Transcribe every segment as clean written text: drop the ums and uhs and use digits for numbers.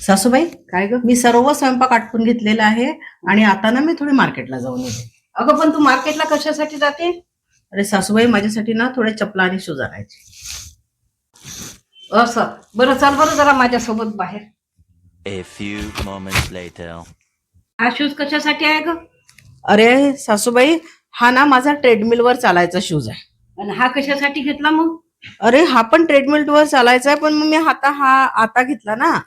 सासूबाई, काय ग? मी सर्व स्वयंपाक आटपून घेतलेला आहे आणि आता ना मी थोडी मार्केटला जाऊन येते. अगं पण तू मार्केटला कशासाठी जाते? अरे सासूबाई, माझ्यासाठी ना थोडे चपला आणि शूज आणायचे. असं बरं, चल बरं जरा माझ्यासोबत बाहेर. A few moments later. हा शूज कशासाठी आहे ग? अरे सासूबाई, हा ना माझा ट्रेडमिलवर चालायचा शूज आहे. आणि हा कशासाठी घेतला मग? अरे हा पण ट्रेडमिलवर चालायचा आहे, पण मग मी आता घेतला ना.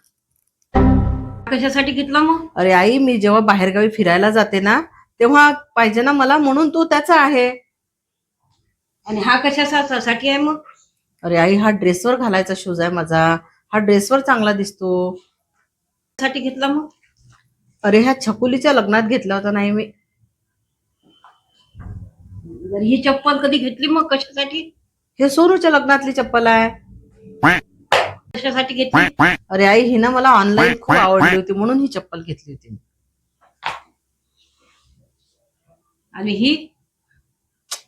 कशासाठी घेतला मग? अरे आई, मी जेव्हा बाहेरगावी फिरायला जाते ना तेव्हा पाहिजे ना मला, म्हणून तो त्याचा आहे. आणि हा कशासाठी आहे मग? अरे आई, हा ड्रेसवर घालायचा शूज आहे माझा. हा ड्रेसवर चांगला दिसतो. साठी घेतला मग? अरे ह्या छकुलीच्या लग्नात घेतला होता नाही मी. जर ही चप्पल कधी घेतली मग कशासाठी? हे सोनूच्या लग्नातली चप्पल आहे. कशासाठी घेतली? अरे आई, ही ना मला ऑनलाईन खूप आवडली होती म्हणून ही चप्पल घेतली होती. आणि ही?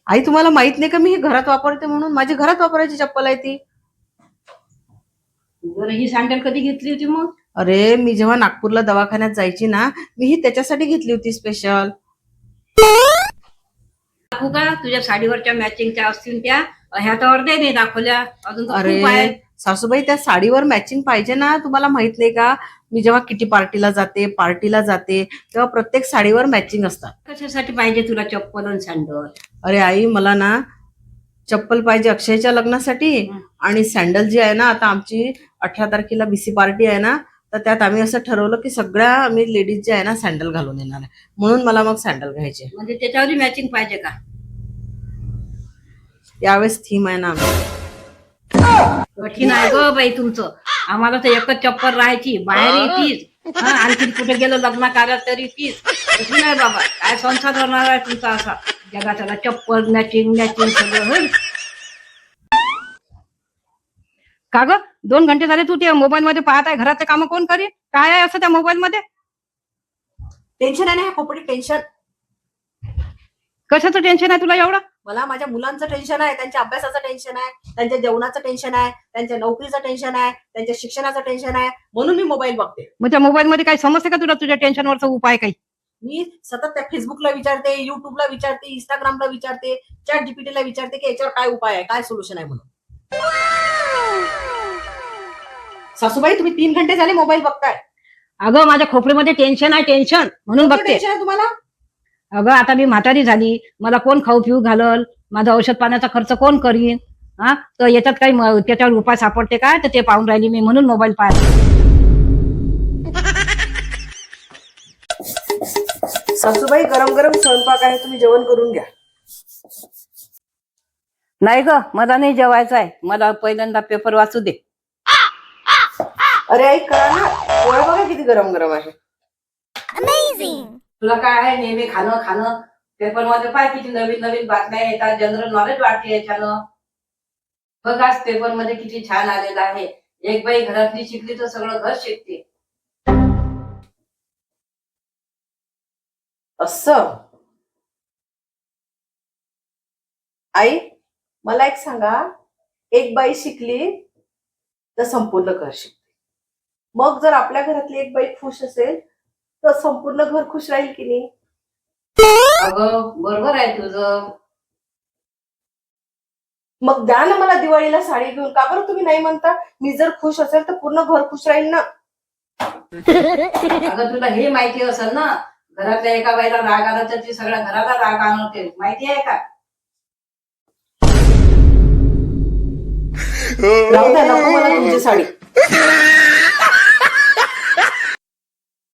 आई, तुम्हाला माहित नाही का मी ही घरात वापरते म्हणून? माझी घरात वापरायची चप्पल आहे ती. जर ही सँडल कधी घेतली होती मग? अरे मी जेव्हा नागपूरला दवाखान्यात जायची ना, मी ही त्याच्यासाठी घेतली होती स्पेशल. दाखवू का? तुझ्या साडीवरच्या मॅचिंगच्या असतील त्या. ह्या तर अर्ध्या नाही दाखवल्या, अजून तर अरे खूप आहे. सासूबाई, त्या साडीवर मॅचिंग पाहिजे ना. तुम्हाला माहित नाही का, मी जेव्हा किटी पार्टीला जाते तेव्हा प्रत्येक साडीवर मॅचिंग असतात. कशासाठी पाहिजे तुला चप्पल आणि सँडल? अरे आई, मला ना चप्पल पाहिजे अक्षयच्या लग्नासाठी, आणि सँडल जी आहे ना, आता आमची 18 तारखेला बीसी पार्टी आहे ना, तर त्यात आम्ही असं ठरवलं की सगळ्या आम्ही लेडीज जे आहे ना सँडल घालून येणार आहे, म्हणून मला मग सँडल घ्यायचे. म्हणजे त्याच्यावरही मॅचिंग पाहिजे का? यावेळेस थीम आहे ना. कठीण आहे ग बाई तुमचं. आम्हाला तर एकच चप्पल राहायची, बाहेर तीच, आणखी कुठे गेलो लग्न कार्यात तरी तीच. कठीण आहे बाबा. काय संसार करणार आहे तुमचा असा? जगाच्याला चप्पल मॅचिंग सगळं होईल का ग? 2 घंटे झाले तू ते मोबाईल मध्ये पाहत आहे. घरातले काम कोण करी? काय आहे असं त्या मोबाईल मध्ये? टेन्शन आहे ना, ह्या खोपडी टेन्शन. कशाचं टेन्शन आहे तुला एवढं? मला माझ्या मुलांचं टेन्शन आहे, त्यांच्या अभ्यासाचं टेन्शन आहे, त्यांच्या जेवणाचं टेन्शन आहे, त्यांच्या नोकरीचं टेन्शन आहे, त्यांच्या शिक्षणाचं टेन्शन आहे, म्हणून मी मोबाईल बघते. मग त्या मोबाईल मध्ये काही समजते का तुला तुझ्या टेन्शनवरचा उपाय काही? मी सतत त्या फेसबुकला विचारते, युट्यूबला विचारते, इंस्टाग्रामला विचारते, चॅट जीपीटीला विचारते की याच्यावर काय उपाय आहे, काय सोल्युशन आहे म्हणून. सासूबाई, तुम्ही 3 घंटे झाले मोबाईल बघताय. अगं माझ्या खोपडीमध्ये टेन्शन आहे, टेन्शन म्हणून बघते. टेन्शन आहे तुम्हाला? अगं आता मी म्हातारी झाली, मला कोण खाऊ पिऊ घालल, माझा औषध पाण्याचा खर्च कोण करीन? तर याच्यात काही त्याच्यावर उपाय सापडते काय? तर ते पाहून राहिली मी, म्हणून मोबाईल पाहते. सासूबाई, गरम गरम स्वयंपाक आहे, तुम्ही जेवण करून घ्या. नाही ग, मला नाही जेवायचं आहे. मला पहिल्यांदा पेपर वाचू दे. अरे आई, करा ना, पोळ्या बघा किती गरम गरम आहे. तुला काय आहे नेहमी खाणं? पेपर मध्ये पाय किती नवीन नवीन बातम्या येतात, जनरल नॉलेज वाटते याच्यानं. बघ आज पेपर मध्ये किती छान आलेलं आहे. एक बाई घरातली शिकली तर सगळं घर शिकते. असं. आई, मला एक सांगा, एक बाई शिकली तर संपूर्ण घर शिकते. मग जर आपल्या घरातली एक बाई खुश असेल तर संपूर्ण घर खुश राहील की नाही? अगं बरोबर आहे तुझं. मग द्या ना मला दिवाळीला साडी घेऊन. का बरं तुम्ही नाही म्हणता? मी जर खुश असेल तर पूर्ण घर खुश राहील ना. अगं तुला हे माहिती असेल ना, घरातल्या एका बाईला राग आला तर ती सगळ्या घराला राग आणते, माहिती आहे का? राहू द्या, नको मला तुमची साडी.